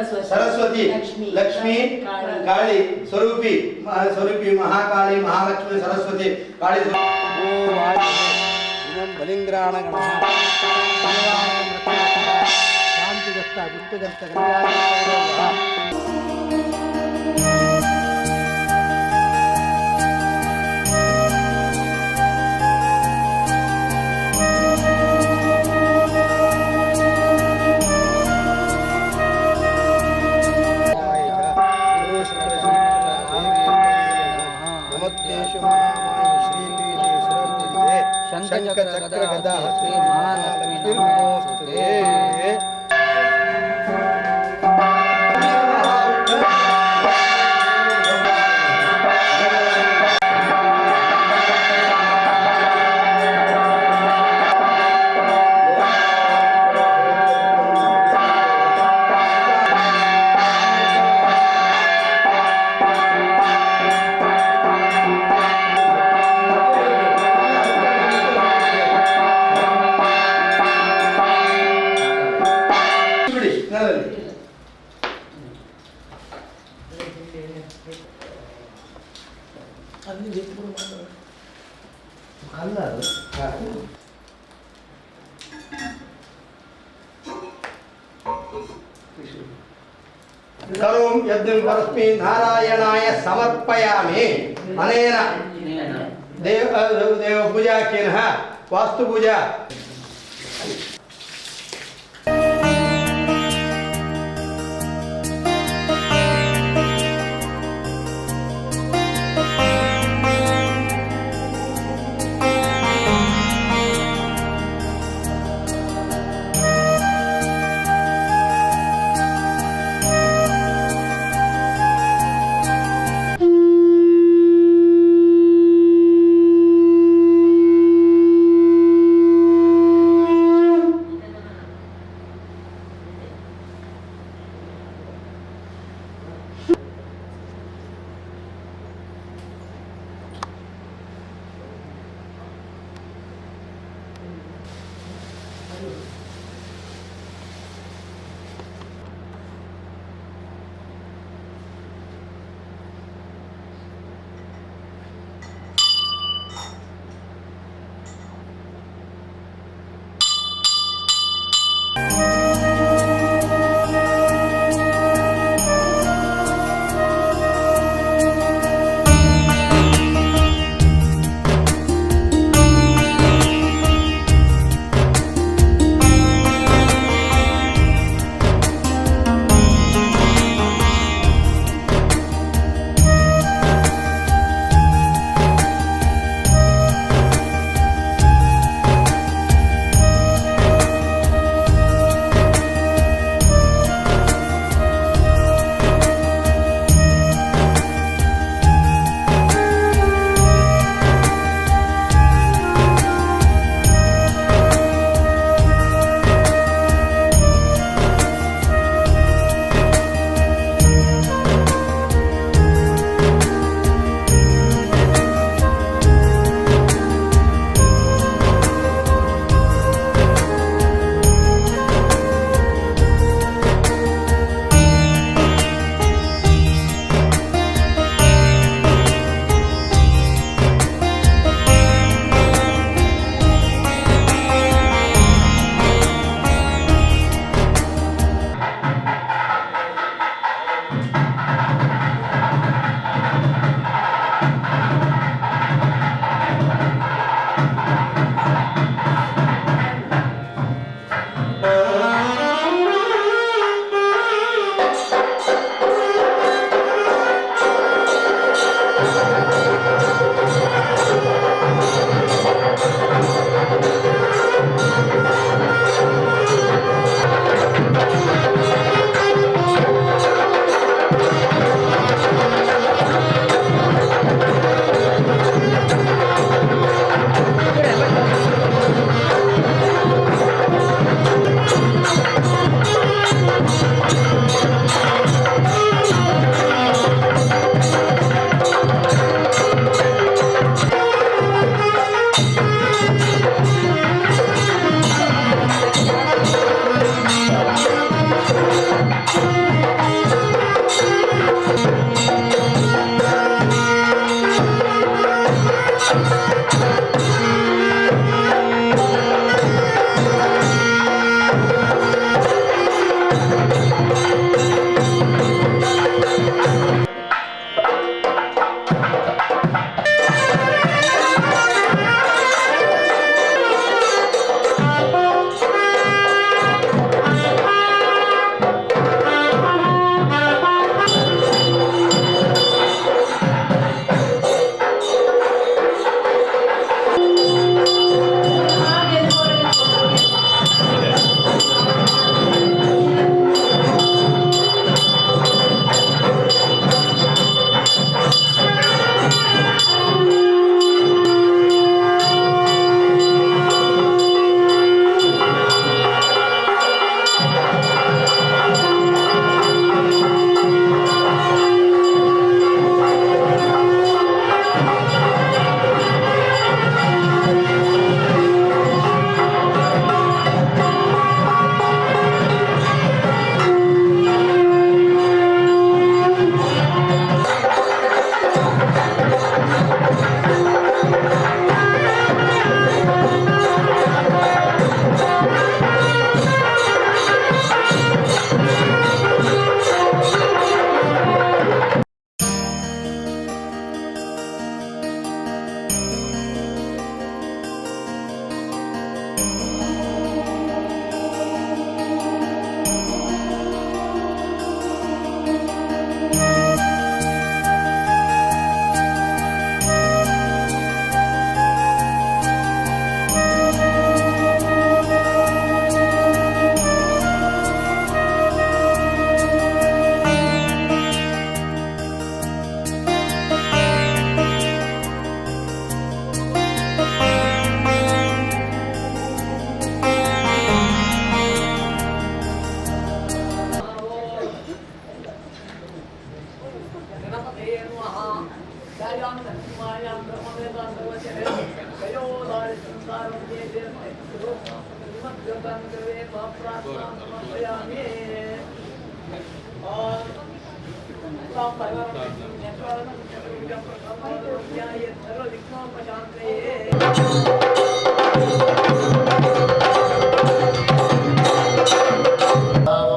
सरस्वती लक्ष्मी काली स्वरूपी महाकाली महालक्ष्मी सरस्वती काली शंखचक्र गदा श्री महालक्ष्मी नमोस्तुते। करों यज्ञं परस्मै नारायणाय समर्पयामि। अनेन देव पूजा केन वास्तु पूजा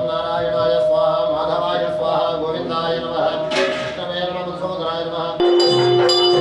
నారాయణాయ స్వాహ మాధవాయ స్వాహ గోవిందాయ నమః కృష్ణవే నమః మధుసూదనాయ నమః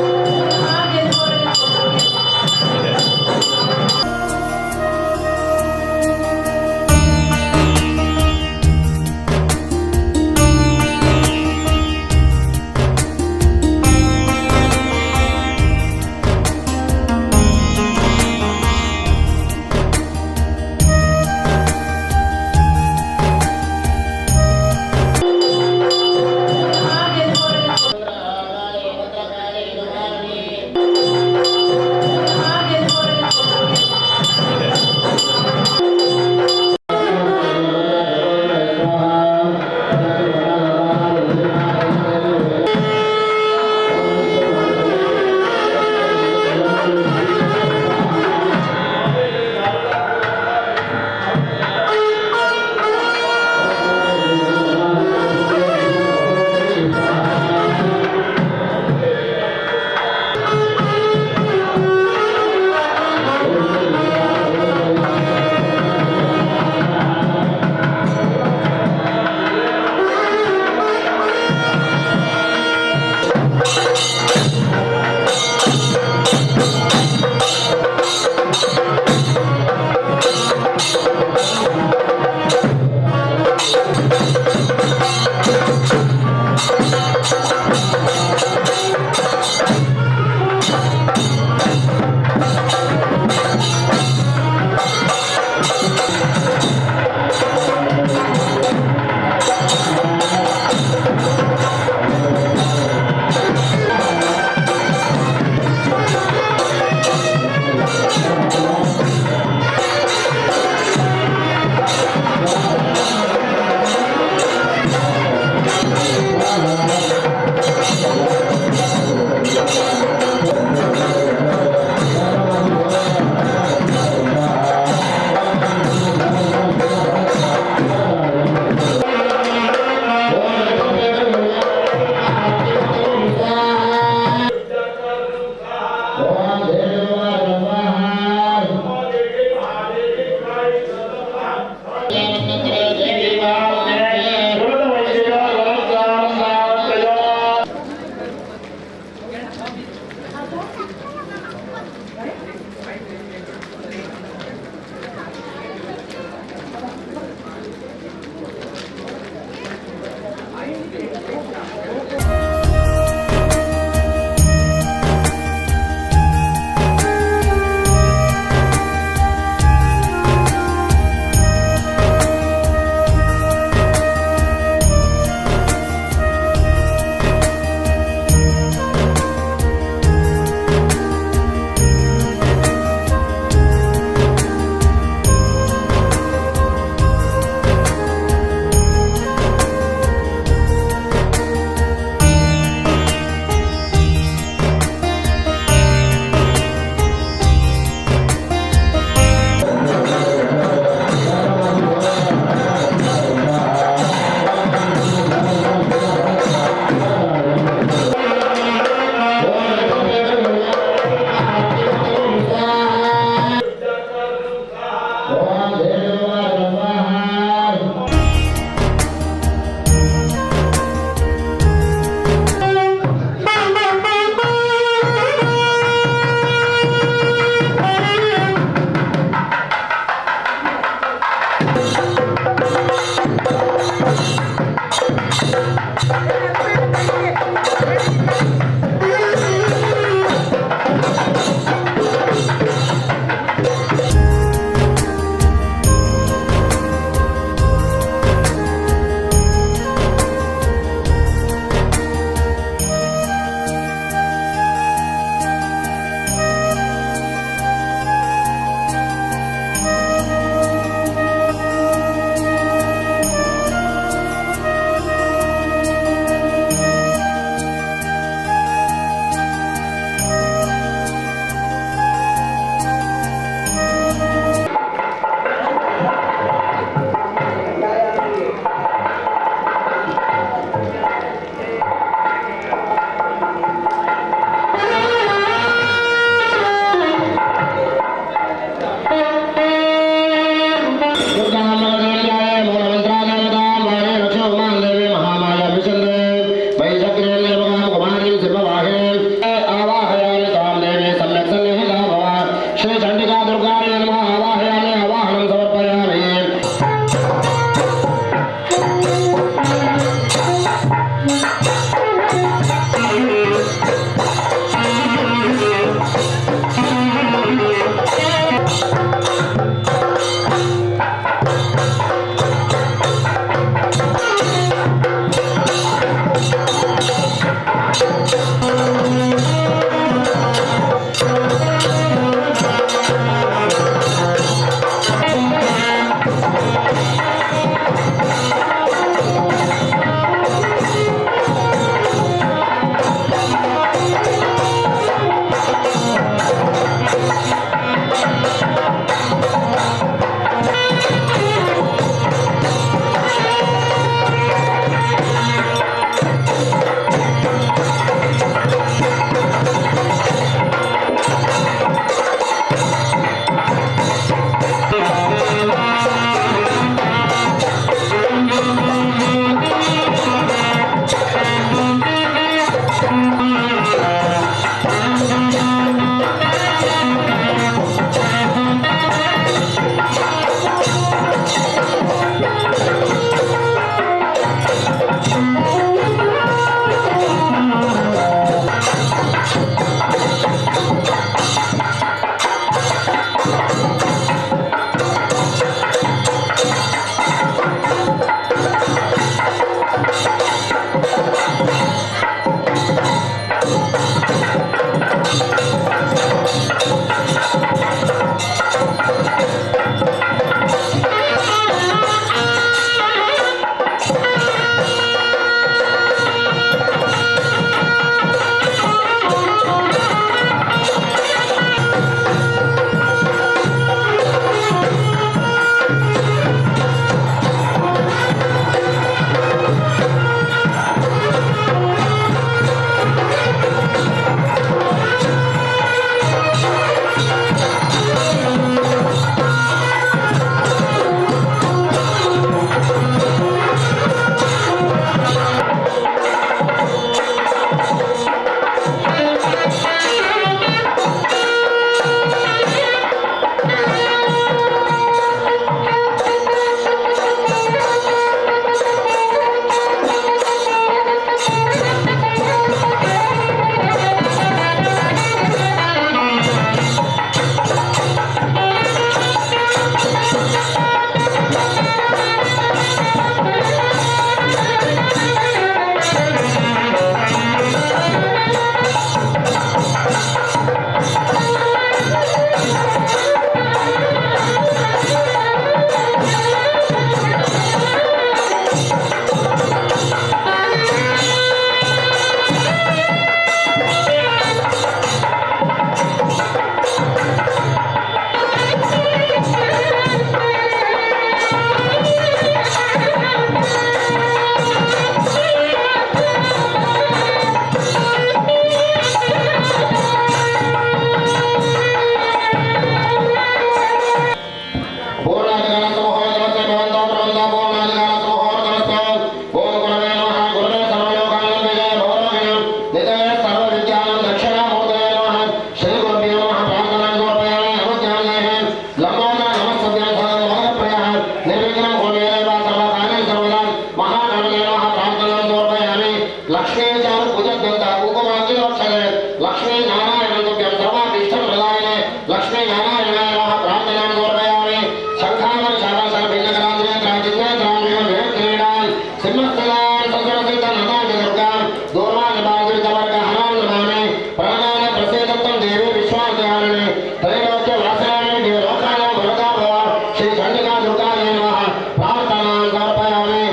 लक्ष्मी चार पूजद्वंता कुकुमांगी रक्षणे लक्ष्मी नारायण तुभ्यं सर्वाभीष्टं प्रदायिने लक्ष्मी नारायणाय नमः प्रार्थनां समर्पयामि शंखावर शालासर भिन्नकराज्ये त्राजिन्ये त्रामियो क्रीडान् सिंहस्थलान् संसरसितं नतां दुर्गां दूर्वान् बाहुरितवर्गहरां नमामि प्राणान् प्रसेदत्वं देवी विश्वासयामिने त्रैलोक्य वासयामि देवलोकाय वरदा भव श्री चण्डिका दुर्गाय नमः प्रार्थनां समर्पयामि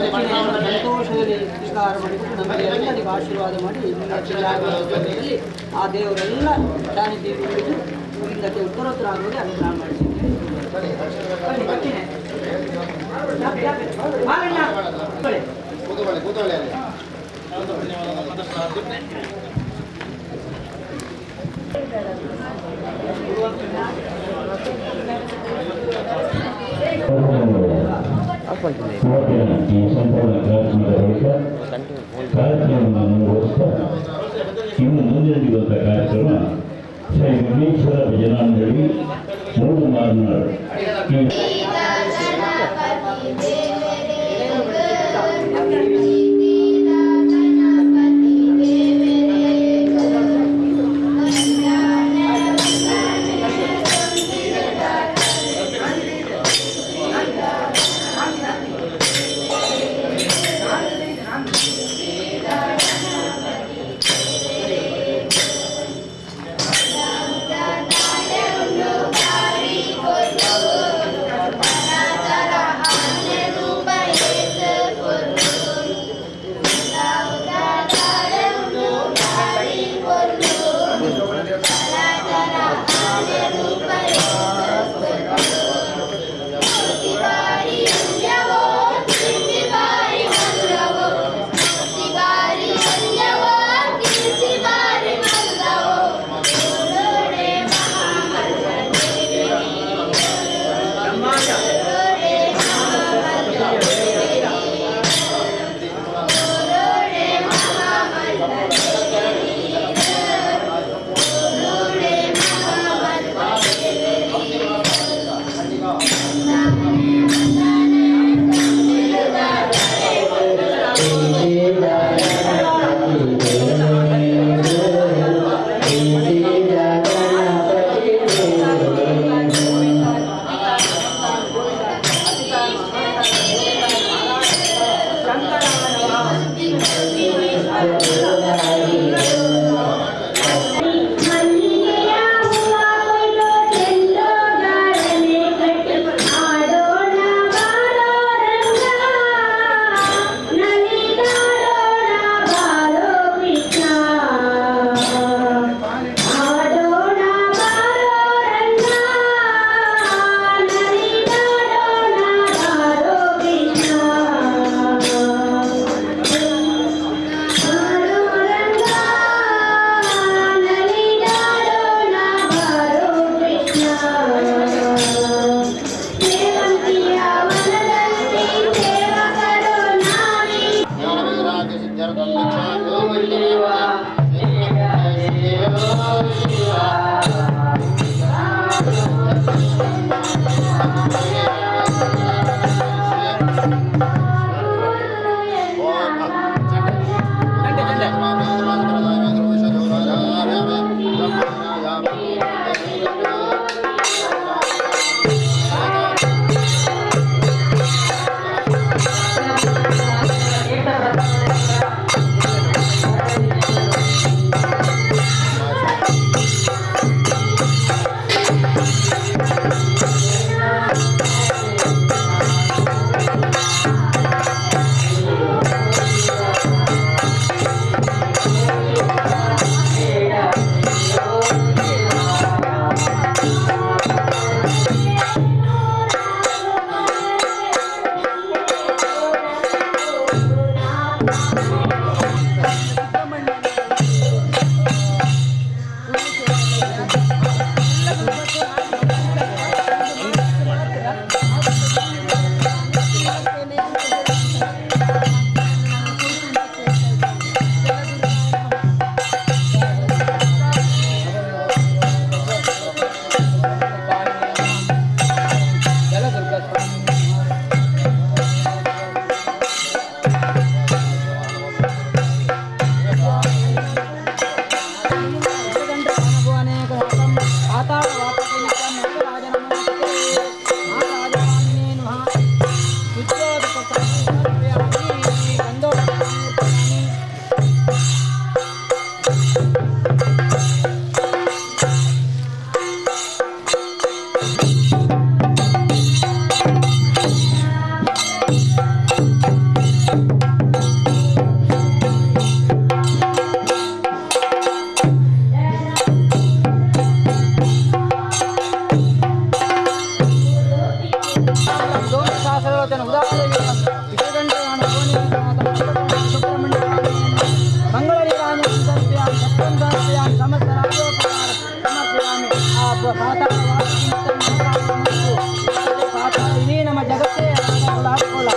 ಸಂತೋಷದಲ್ಲಿ ವಿಸ್ತಾರ ಮಾಡಿಬಿಟ್ಟು ನಮಗೆ ಎಲ್ಲರಿಗೂ ಆಶೀರ್ವಾದ ಮಾಡಿ ಜಾಗದಲ್ಲಿ ಆ ದೇವರೆಲ್ಲ ಶಾಂತಿ ಬಿಟ್ಟು ಇದಕ್ಕೆ ಉತ್ತರೋತ್ತರ ಆಗುವುದು ಅನುಗ್ರಹ ಮಾಡಿಸಿದ್ದೀವಿ. ಈ ಸಂಪೂರ್ಣ ಕಾರ್ಯಕ್ರಮದ ಬಳಿಕ ಕಾರ್ಯಕ್ರಮವನ್ನು ಮುಂದುವರಿಸ್ತಾ ಇನ್ನು ಮುಂದೆ ನಡೆಯುವಂಥ ಕಾರ್ಯಕ್ರಮ ಶ್ರೀ ವಿಘ್ನೇಶ್ವರ ಭಜನಾಂಗಡಿ ಮೂರು ಮಾರ್ನಾಡು ಇಡೀ ನಮ್ಮ ಜಗತ್ತೇ ಹಾಕಿಕೊಳ್ಳ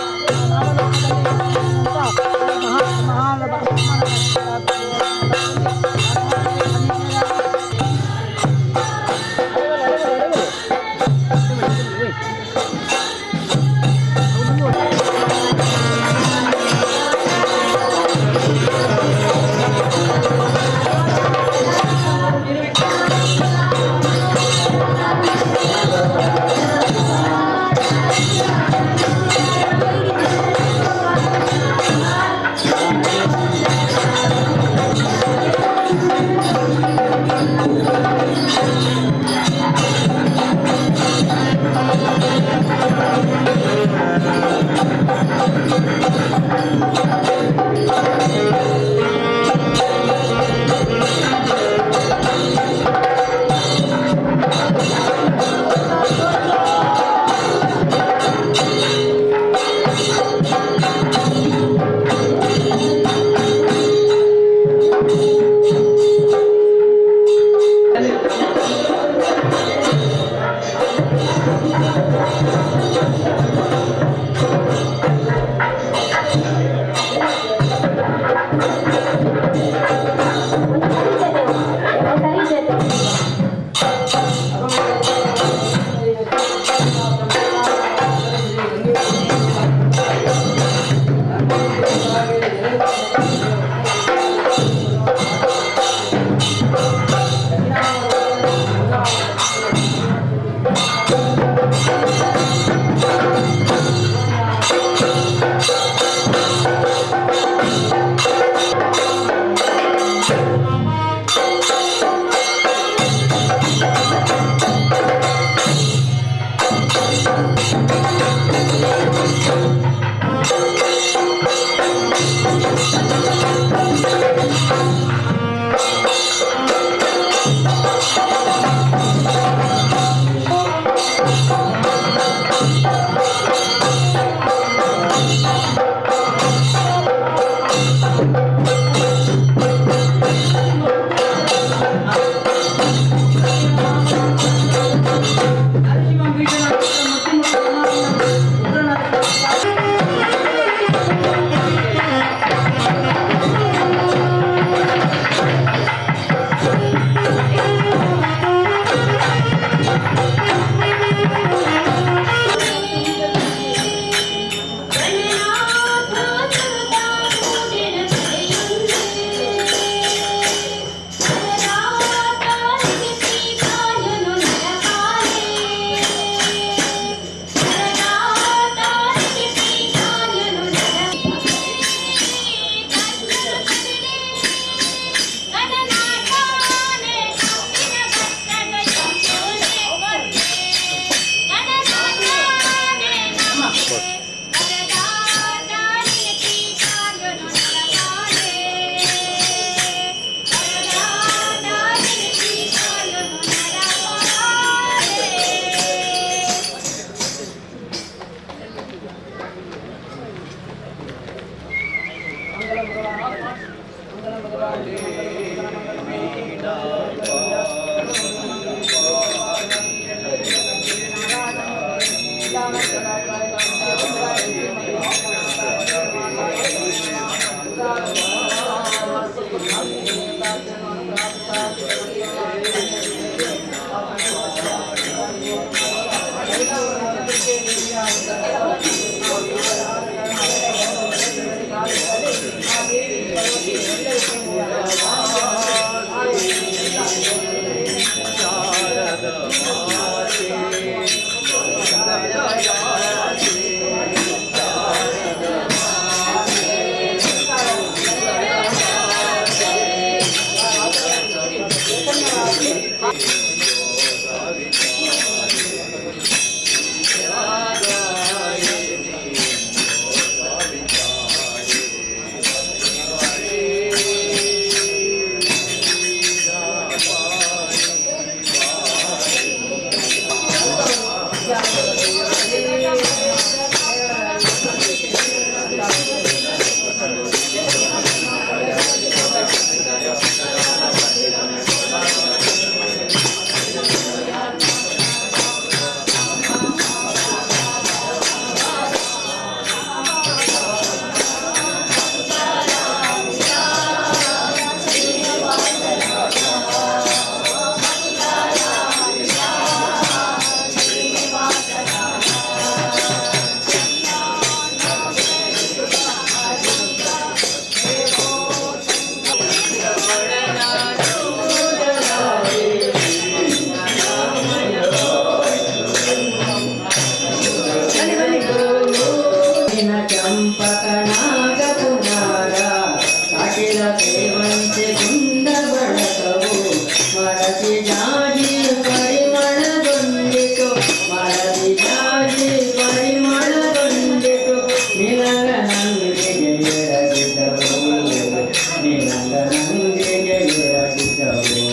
ಗಂಗೆಗೆ ಎರಗಿದವು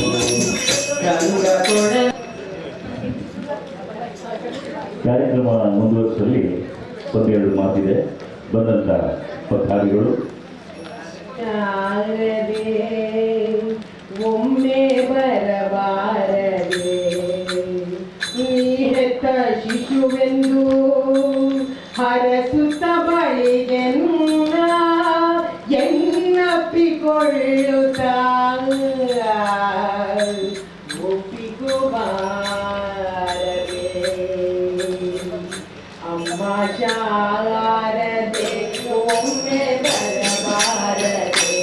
ಗಂಗ ಕೊಡೆ. ಕಾರ್ಯಕ್ರಮ ಮುಂದುವರಿಸಲಿ ಒಂದೆರಡು ಮಾತಿದೆ. ಬಂದಂಥ ಪತ್ರಿಕೆಗಳು ಒಮ್ಮೆ ಬರಬಾರದೆ ಈ ಹೆತ್ತ ಶಿಶುವೆಂದು ಹರಸುತ್ತ ಬಳಿಗೆನ್ನ ಎನ್ನಪ್ಪಿಕೊಳ್ಳುತ್ತ ಒಪ್ಪಿಕೋಬಾರದೆ ಅಮ್ಮ ಶಾರದೆ ಒಮ್ಮೆ ಬರಬಾರದೆ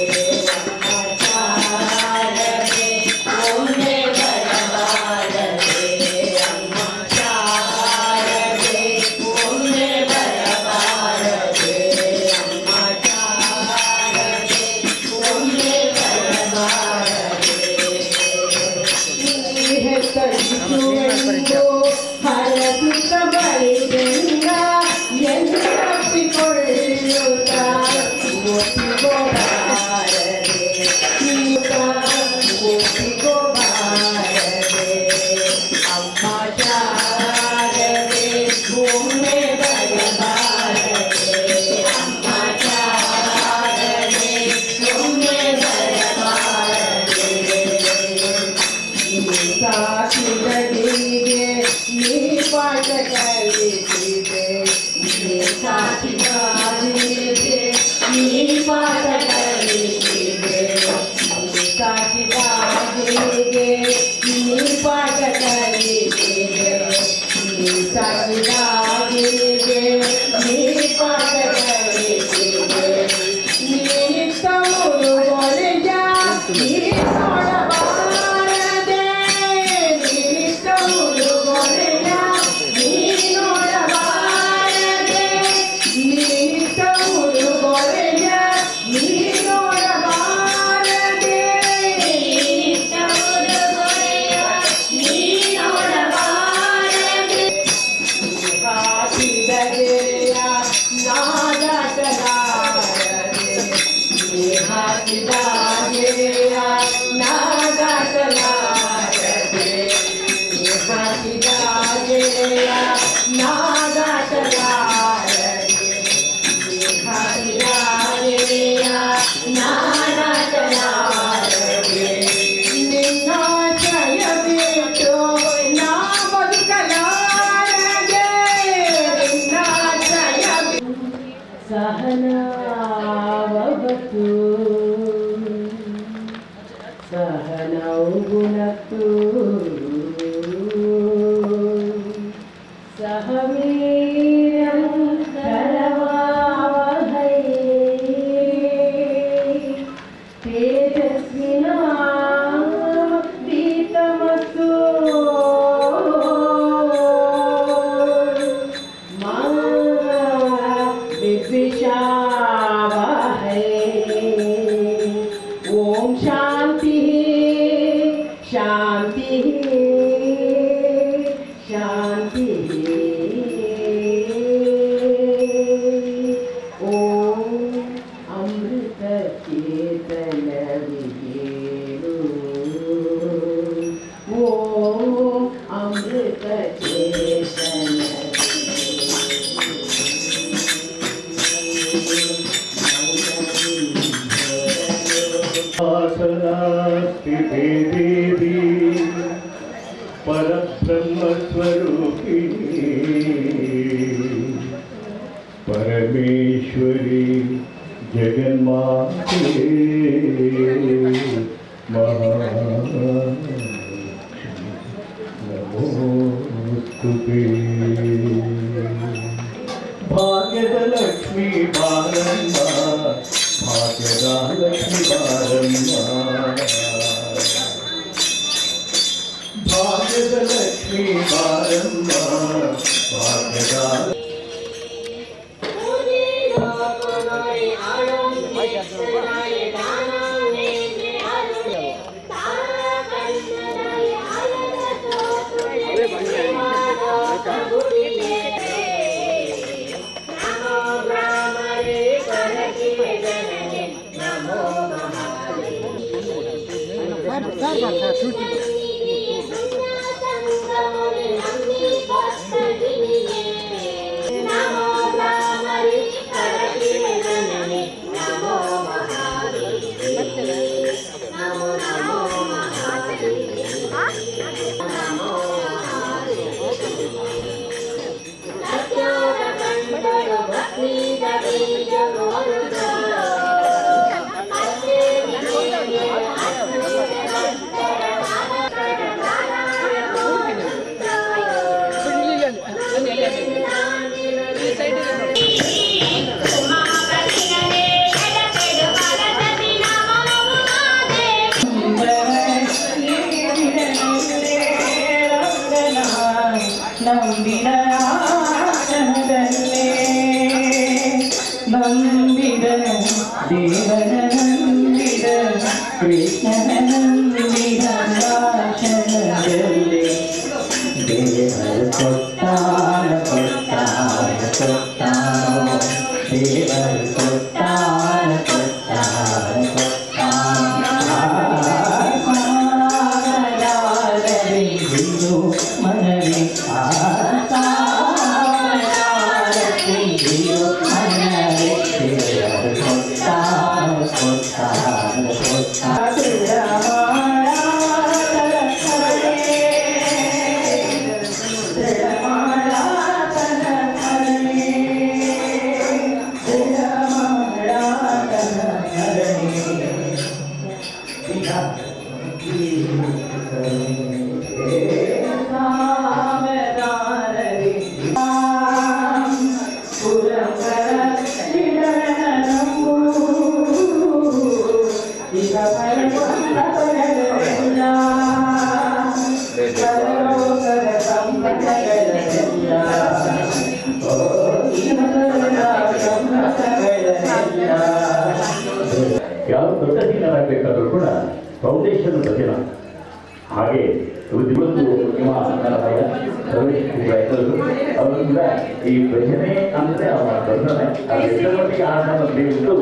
ಸಹನಾವತು ಸಹನೌ ಗುಣತ್ತು ಸಹವೀರ್ಯಂ ಕರವಾವಹೈ ತೇಜಸ್ವಿನಾವಧೀತಮಸ್ತು ಮಾ ವಿದ್ವಿಷಾವಹೈ. ಓಂ ಶಾಂತಿ ಶಾಂತಿ ಶಾಂತಿ. ಓಂ ಅಮೃತ ಚೇತನವಿಗೇನು ಓಂ ಅಮೃತ ಚೇತನ ಆಸನಾಸ್ತಿ ದೇವಿ ಪರಬ್ರಹ್ಮಸ್ವರೂಪಿಣಿ ಪರಮೇಶ್ವರಿ ಜಗನ್ಮಾತೆ ಮಹಾಲಕ್ಷ್ಮಿ ನಮೋಸ್ತುತೆ. ಭಾಗ್ಯದ ಲಕ್ಷ್ಮೀ ಬಾರಮ್ಮ ಭಾಗ್ಯದ ಲಕ್ಷ್ಮೀ ಬಾರಮ್ಮ ಭಾಗ್ಯದ ಲಕ್ಷ್ಮೀ ಬಾರಮ್ಮ ಭಾಗ್ಯದ ಆನಂದ ನಂಬಿದ ಆನಂದಲ್ಲೇ ನಂಬಿದ ದೇವನ ನಂಬಿದ ಕೃಷ್ಣನ ನಂಬಿದ ಭಾಷಣದಲ್ಲಿ ದೇವರು ಕೊಟ್ಟಾನ ಕೊಟ್ಟಾನ ಕೊಟ್ಟಾನೋ ದೇವರು ಕೊಟ್ಟಾನ ಕೊಟ್ಟಾನ ಕೊಟ್ಟಾನ ಮನವಿ ಯಾವ ದೊಡ್ಡ ಸೀನರಾಗಬೇಕಾದ್ರೂ ಕೂಡ ಫೌಂಡೇಶನ್ ಬದಿಲ್ಲ. ಹಾಗೆ ಇವತ್ತು ನಿಮ್ಮ ಅವರಿಂದ ಈ ಭಜನೆ ಅಂದರೆ ಅವರ ಬಂಧನೆ ಅದಕ್ಕೆ ಆನಂದ ಬಿಟ್ಟು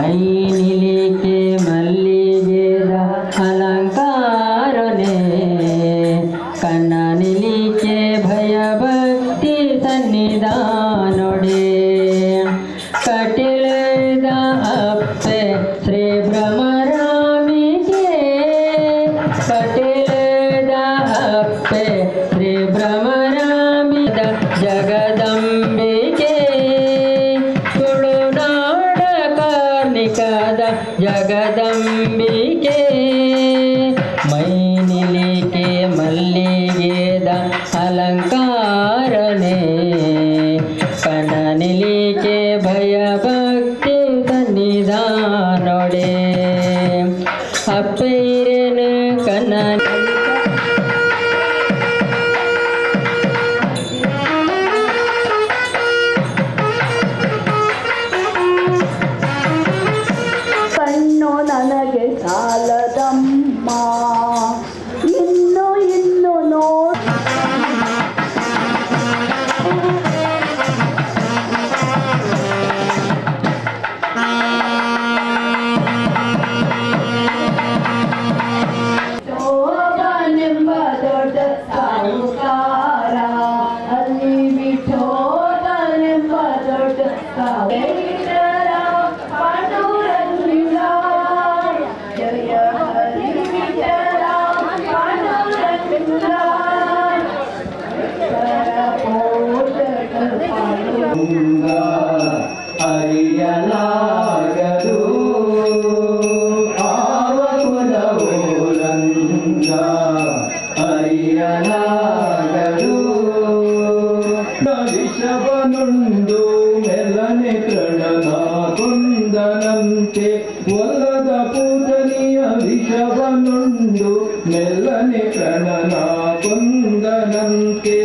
ಮೈನಿಲಿಕೆ ಮಲ್ಲಿಗೆದ ಅಲಂಕಾರನೆ ಕಣ್ಣನಿಲಿಕೆ ಭಯಭಕ್ತಿ ಸನ್ನಿಧಾನೊಡೆ ಕಟಿಲದ ಅಪ್ಪೆ ಶ್ರೀ ಭ್ರಮರಾಮಿಗೆ ಕಟಿಲದ ಅಪ್ಪೆ ಶ್ರೀ ಭ್ರಮರಾಮಿದ ಜಗದಂಬಿಕೆ ತುಳುನಾಡ ಕಾರ್ಣಿಕದ ಜಗದಂಬಿಕೆ ಮೈನಿಲಿಕೆ ಮಲ್ಲಿಗೆದ ಅಲಂಕಾರನೆ ಕಣ್ಣನಿಲಿಕೆ ಭಯಭಕ್ತಿ ಸನ್ನಿಧಾನೊಡೆ ಅಪ್ಪೈರೇನು ಕಣ್ಣ ಕೊಂದನಂತೆ ಒಲ್ಲದ ಪೂಜನೀಯ ವಿಷವನುಂಡು ಮೆಲ್ಲನೆ ಪ್ರಣನ ಕೊಂದನಂತೆ.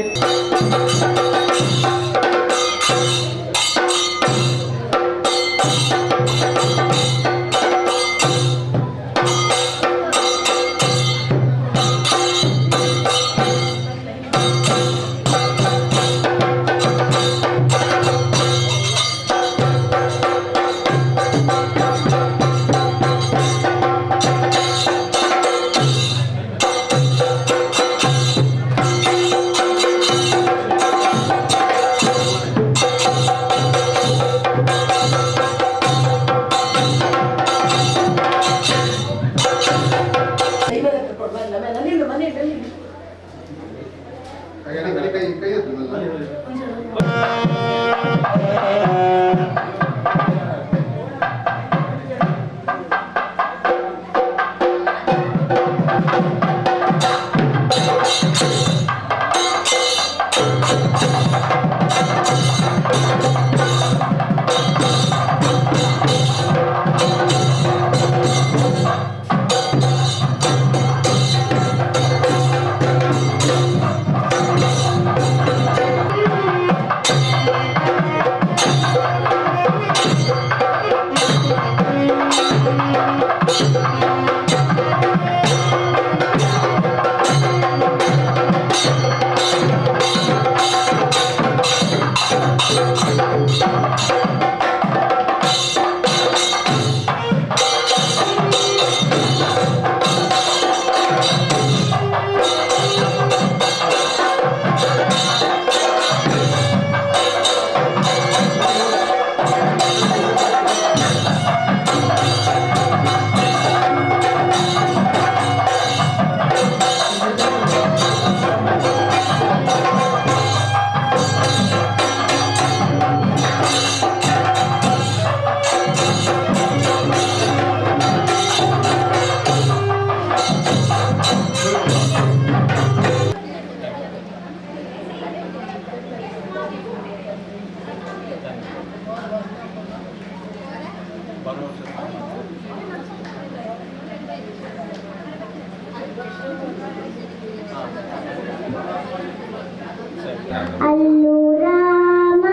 ಅಲ್ಲೂ ರಾಮ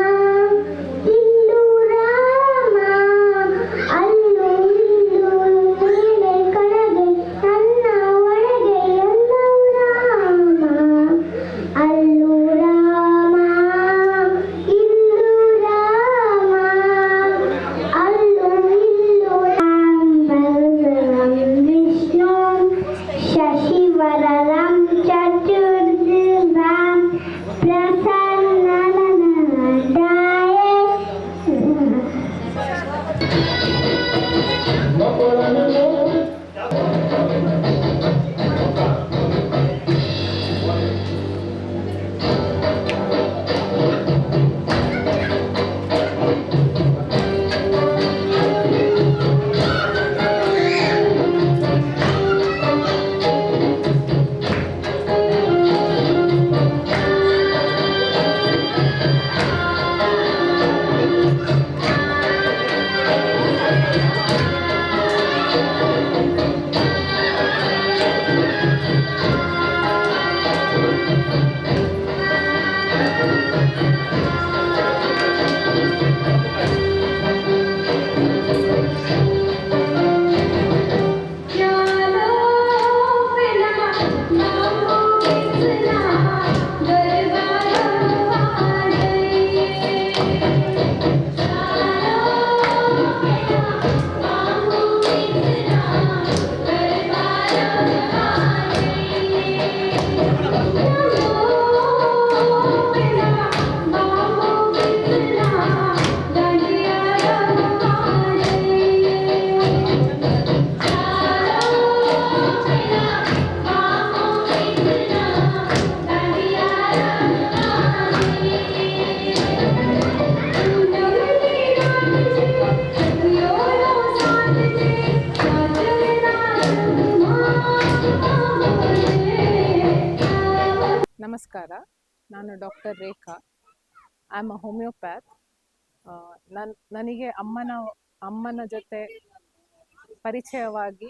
ಇಲ್ಲೂ ರಾಮ ಅಲ್ಲೂ ಇಲ್ಲೂ ಮೇಲೆ ಕಡೆಗೆ ನನ್ನ ಒಳಗೆ ಎಲ್ಲೂ ರಾಮ ಅಲ್ಲೂ ರಾಮ ಇಲ್ಲೂ ರಾಮ ಅಲ್ಲೂ ಇಲ್ಲೂ ರಾಮ ವಿಷ್ಣು ಶಶಿವರಂ ಚತುರ್ಭುಜಂ ನಮಸ್ಕಾರ, ನಾನು doctor Rekha. I am a homeopath. ನನಗೆ ಅಮ್ಮನ ಅಮ್ಮನ ಜೊತೆ ಪರಿಚಯವಾಗಿ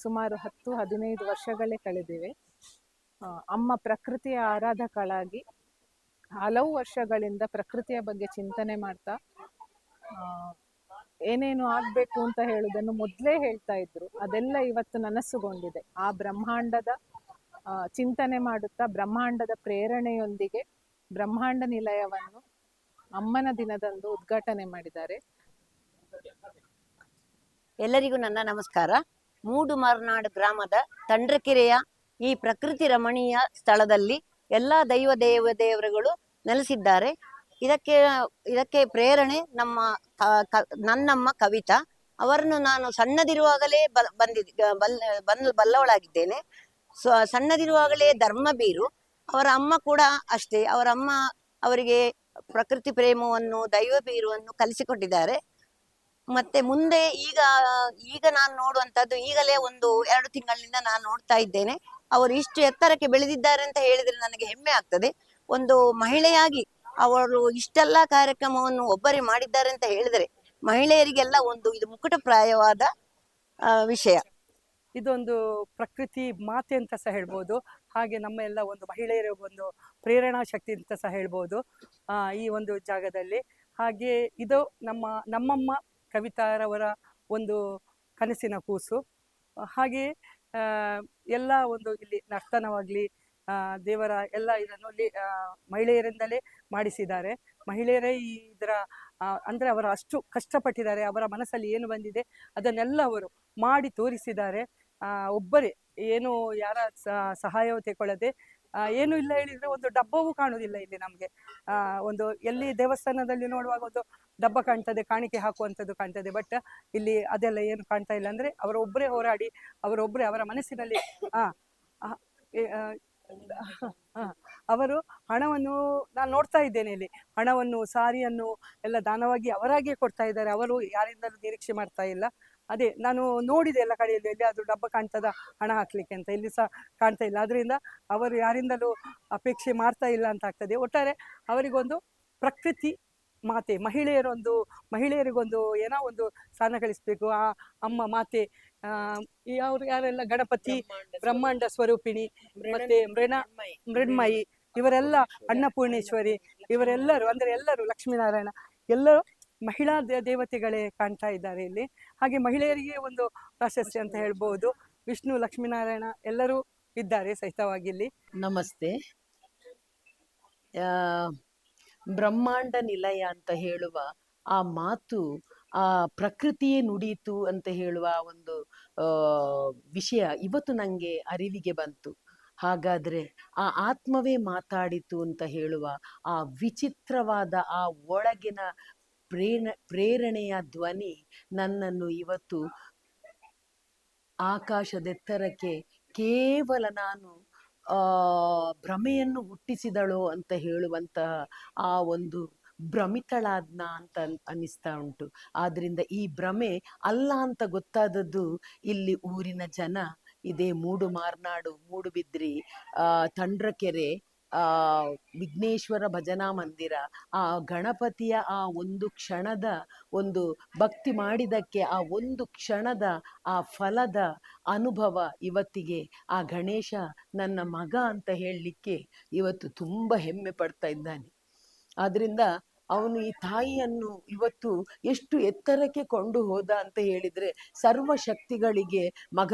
ಸುಮಾರು 10-15 ವರ್ಷಗಳೇ ಕಳೆದಿವೆ. ಅಮ್ಮ ಪ್ರಕೃತಿಯ ಆರಾಧಕಳಾಗಿ ಹಲವು ವರ್ಷಗಳಿಂದ ಪ್ರಕೃತಿಯ ಬಗ್ಗೆ ಚಿಂತನೆ ಮಾಡ್ತಾ ಏನೇನು ಆಗಬೇಕು ಅಂತ ಹೇಳುವುದನ್ನು ಮೊದಲೇ ಹೇಳ್ತಾ ಇದ್ರು. ಅದೆಲ್ಲ ಇವತ್ತು ನನಸುಗೊಂಡಿದೆ. ಆ ಬ್ರಹ್ಮಾಂಡದ ಚಿಂತನೆ ಮಾಡುತ್ತಾ ಬ್ರಹ್ಮಾಂಡದ ಪ್ರೇರಣೆಯೊಂದಿಗೆ ಬ್ರಹ್ಮಾಂಡ ನಿಲಯವನ್ನು ಅಮ್ಮನ ದಿನದಂದು ಉದ್ಘಾಟನೆ ಮಾಡಿದ್ದಾರೆ. ಎಲ್ಲರಿಗೂ ನನ್ನ ನಮಸ್ಕಾರ. ಮೂಡುಮರ್ನಾಡು ಗ್ರಾಮದ ತಂಡ್ರಕೆರೆಯ ಈ ಪ್ರಕೃತಿ ರಮಣೀಯ ಸ್ಥಳದಲ್ಲಿ ಎಲ್ಲ ದೇವರುಗಳು ನೆಲೆಸಿದ್ದಾರೆ. ಇದಕ್ಕೆ ಪ್ರೇರಣೆ ನನ್ನಮ್ಮ ಕವಿತಾ. ಅವರನ್ನು ನಾನು ಸಣ್ಣದಿರುವಾಗಲೇ ಬಲ್ಲವಳಾಗಿದ್ದೇನೆ. ಸಣ್ಣದಿರುವಾಗಲೇ ಧರ್ಮಬೀರು. ಅವರ ಅಮ್ಮ ಕೂಡ ಅಷ್ಟೇ. ಅವರ ಅಮ್ಮ ಅವರಿಗೆ ಪ್ರಕೃತಿ ಪ್ರೇಮವನ್ನು ದೈವ ಬೀರುವನ್ನು ಕಲಿಸಿಕೊಟ್ಟಿದ್ದಾರೆ. ಮತ್ತೆ ಮುಂದೆ ಈಗ ನಾನು ನೋಡುವಂತದ್ದು, ಈಗಲೇ 1-2 ತಿಂಗಳಿಂದ ನಾನು ನೋಡ್ತಾ ಇದ್ದೇನೆ. ಅವರು ಇಷ್ಟು ಎತ್ತರಕ್ಕೆ ಬೆಳೆದಿದ್ದಾರೆ ಅಂತ ಹೇಳಿದ್ರೆ ನನಗೆ ಹೆಮ್ಮೆ ಆಗ್ತದೆ. ಒಂದು ಮಹಿಳೆಯಾಗಿ ಅವರು ಇಷ್ಟೆಲ್ಲ ಕಾರ್ಯಕ್ರಮವನ್ನು ಒಬ್ಬರೇ ಮಾಡಿದ್ದಾರೆ ಅಂತ ಹೇಳಿದ್ರೆ ಮಹಿಳೆಯರಿಗೆಲ್ಲ ಇದು ಮುಕುಟಪ್ರಾಯವಾದ ವಿಷಯ. ಇದೊಂದು ಪ್ರಕೃತಿ ಮಾತೆ ಅಂತ ಸಹ ಹೇಳ್ಬೋದು. ಹಾಗೆ ನಮ್ಮ ಎಲ್ಲ ಒಂದು ಮಹಿಳೆಯರ ಒಂದು ಪ್ರೇರಣಾ ಶಕ್ತಿ ಅಂತ ಸಹ ಹೇಳ್ಬೋದು ಈ ಒಂದು ಜಾಗದಲ್ಲಿ. ಹಾಗೆ ಇದು ನಮ್ಮಮ್ಮ ಕವಿತಾರವರ ಒಂದು ಕನಸಿನ ಕೂಸು. ಹಾಗೆ ಎಲ್ಲ ಒಂದು ಇಲ್ಲಿ ನರ್ತನವಾಗಲಿ ದೇವರ ಎಲ್ಲ ಇದನ್ನು ಮಹಿಳೆಯರಿಂದಲೇ ಮಾಡಿಸಿದ್ದಾರೆ. ಮಹಿಳೆಯರೇ ಇದರ ಅಂದರೆ ಅವರು ಅಷ್ಟು ಕಷ್ಟಪಟ್ಟಿದ್ದಾರೆ. ಅವರ ಮನಸ್ಸಲ್ಲಿ ಏನು ಬಂದಿದೆ ಅದನ್ನೆಲ್ಲ ಅವರು ಮಾಡಿ ತೋರಿಸಿದ್ದಾರೆ. ಒಬ್ಬರೇ ಏನು ಯಾರ ಸಹಾಯವೂ ತೆಗೊಳ್ಳದೆ, ಏನು ಇಲ್ಲ ಹೇಳಿದ್ರೆ ಒಂದು ಡಬ್ಬವೂ ಕಾಣುವುದಿಲ್ಲ ಇಲ್ಲಿ ನಮಗೆ. ಒಂದು ಎಲ್ಲಿ ದೇವಸ್ಥಾನದಲ್ಲಿ ನೋಡುವಾಗ ಒಂದು ಡಬ್ಬ ಕಾಣ್ತದೆ, ಕಾಣಿಕೆ ಹಾಕುವಂಥದ್ದು ಕಾಣ್ತದೆ. ಬಟ್ ಇಲ್ಲಿ ಅದೆಲ್ಲ ಏನು ಕಾಣ್ತಾ ಇಲ್ಲ. ಅಂದರೆ ಅವರೊಬ್ಬರೇ ಹೋರಾಡಿ ಅವರೊಬ್ಬರೇ ಅವರ ಮನಸ್ಸಿನಲ್ಲಿ ಅವರು ಹಣವನ್ನು ನಾನು ನೋಡ್ತಾ ಇದ್ದೇನೆ ಇಲ್ಲಿ. ಹಣವನ್ನು, ಸಾರಿಯನ್ನು ಎಲ್ಲ ದಾನವಾಗಿ ಅವರಾಗಿಯೇ ಕೊಡ್ತಾ ಇದ್ದಾರೆ. ಅವರು ಯಾರಿಂದಲೂ ನಿರೀಕ್ಷೆ ಮಾಡ್ತಾ ಇಲ್ಲ. ಅದೇ ನಾನು ನೋಡಿದೆ ಎಲ್ಲ ಕಡೆಯಲ್ಲಿ, ಎಲ್ಲಿ ಅದು ಡಬ್ಬ ಕಾಣ್ತದ ಹಣ ಹಾಕ್ಲಿಕ್ಕೆ ಅಂತ, ಇಲ್ಲಿ ಸಹ ಕಾಣ್ತಾ ಇಲ್ಲ. ಅದರಿಂದ ಅವರು ಯಾರಿಂದಲೂ ಅಪೇಕ್ಷೆ ಮಾಡ್ತಾ ಇಲ್ಲ ಅಂತ ಆಗ್ತದೆ. ಒಟ್ಟಾರೆ ಅವರಿಗೊಂದು ಪ್ರಕೃತಿ ಮಾತೆ, ಮಹಿಳೆಯರಿಗೊಂದು ಏನೋ ಒಂದು ಸ್ಥಾನ ಗಳಿಸ್ಬೇಕು. ಆ ಅಮ್ಮ ಮಾತೆ ಯಾರೆಲ್ಲ ಗಣಪತಿ, ಬ್ರಹ್ಮಾಂಡ ಸ್ವರೂಪಿಣಿ, ಮತ್ತೆ ಮೃಣ್ಮಯಿ, ಇವರೆಲ್ಲ ಅನ್ನಪೂರ್ಣೇಶ್ವರಿ, ಇವರೆಲ್ಲರೂ ಅಂದರೆ ಎಲ್ಲರೂ ಲಕ್ಷ್ಮೀನಾರಾಯಣ, ಎಲ್ಲರೂ ಮಹಿಳಾ ದೇವತೆಗಳೇ ಕಾಣ್ತಾ ಇದ್ದಾರೆ ಇಲ್ಲಿ. ಹಾಗೆ ಮಹಿಳೆಯರಿಗೆ ಒಂದು ಪ್ರಾಶಸ್ತ್ಯ ಅಂತ ಹೇಳ್ಬೋದು. ವಿಷ್ಣು, ಲಕ್ಷ್ಮೀನಾರಾಯಣ ಎಲ್ಲರೂ ಇದ್ದಾರೆ ಸಹಿತವಾಗಿ ಇಲ್ಲಿ. ನಮಸ್ತೆ. ಬ್ರಹ್ಮಾಂಡ ನಿಲಯ ಅಂತ ಹೇಳುವ ಆ ಮಾತು, ಆ ಪ್ರಕೃತಿಯೇ ನುಡಿಯಿತು ಅಂತ ಹೇಳುವ ಒಂದು ವಿಷಯ ಇವತ್ತು ನಂಗೆ ಅರಿವಿಗೆ ಬಂತು. ಹಾಗಾದ್ರೆ ಆ ಆತ್ಮವೇ ಮಾತಾಡಿತು ಅಂತ ಹೇಳುವ ಆ ವಿಚಿತ್ರವಾದ ಆ ಒಳಗಿನ ಪ್ರೇರಣೆಯ ಧ್ವನಿ ನನ್ನನ್ನು ಇವತ್ತು ಆಕಾಶದೆತ್ತರಕ್ಕೆ ಕೇವಲ ನಾನು ಭ್ರಮೆಯನ್ನು ಹುಟ್ಟಿಸಿದಳು ಅಂತ ಹೇಳುವಂತಹ ಆ ಒಂದು ಭ್ರಮಿತಳಾದ್ನ ಅಂತ ಅನ್ನಿಸ್ತಾ ಉಂಟು. ಆದ್ರಿಂದ ಈ ಭ್ರಮೆ ಅಲ್ಲ ಅಂತ ಗೊತ್ತಾದದ್ದು ಇಲ್ಲಿ ಊರಿನ ಜನ, ಇದೇ ಮೂಡುಮಾರ್ನಾಡು, ಮೂಡುಬಿದ್ರಿ, ತಂಡ್ರಕೆರೆ, ವಿಘ್ನೇಶ್ವರ ಭಜನಾ ಮಂದಿರ, ಆ ಗಣಪತಿಯ ಆ ಒಂದು ಕ್ಷಣದ ಒಂದು ಭಕ್ತಿ ಮಾಡಿದಕ್ಕೆ ಆ ಒಂದು ಕ್ಷಣದ ಆ ಫಲದ ಅನುಭವ ಇವತ್ತಿಗೆ ಆ ಗಣೇಶ ನನ್ನ ಮಗ ಅಂತ ಹೇಳಲಿಕ್ಕೆ ಇವತ್ತು ತುಂಬ ಹೆಮ್ಮೆ ಪಡ್ತಾ ಇದ್ದಾನೆ. ಆದ್ರಿಂದ ಅವನು ಈ ತಾಯಿಯನ್ನು ಇವತ್ತು ಎಷ್ಟು ಎತ್ತರಕ್ಕೆ ಕೊಂಡು ಹೋದ ಅಂತ ಹೇಳಿದ್ರೆ, ಸರ್ವಶಕ್ತಿಗಳಿಗೆ ಮಗ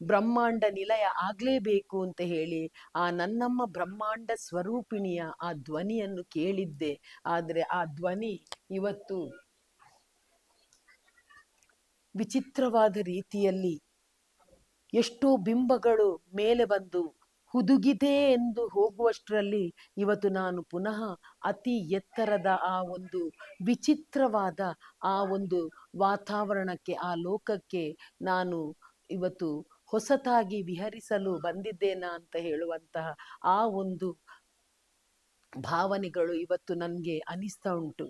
ಬ್ರಹ್ಮಾಂಡ ನಿಲಯ ಆಗ್ಲೇಬೇಕು ಅಂತ ಹೇಳಿ ಆ ನನ್ನಮ್ಮ ಬ್ರಹ್ಮಾಂಡ ಸ್ವರೂಪಿಣಿಯ ಆ ಧ್ವನಿಯನ್ನು ಕೇಳಿದ್ದೆ. ಆದ್ರೆ ಆ ಧ್ವನಿ ಇವತ್ತು ವಿಚಿತ್ರವಾದ ರೀತಿಯಲ್ಲಿ ಎಷ್ಟೋ ಬಿಂಬಗಳು ಮೇಲೆ ಬಂದು ಹುದುಗಿದೆ ಎಂದು ಹೋಗುವಷ್ಟರಲ್ಲಿ ಇವತ್ತು ನಾನು ಪುನಃ ಅತಿ ಎತ್ತರದ ಆ ಒಂದು ವಿಚಿತ್ರವಾದ ಆ ಒಂದು ವಾತಾವರಣಕ್ಕೆ, ಆ ಲೋಕಕ್ಕೆ ನಾನು ಇವತ್ತು ಹೊಸತಾಗಿ ವಿಹರಿಸಲು ಬಂದಿದ್ದೇನಾ ಅಂತ ಹೇಳುವಂತಹ ಆ ಒಂದು ಭಾವನೆಗಳು ಇವತ್ತು ನನಗೆ ಅನಿಸ್ತಾ ಉಂಟು.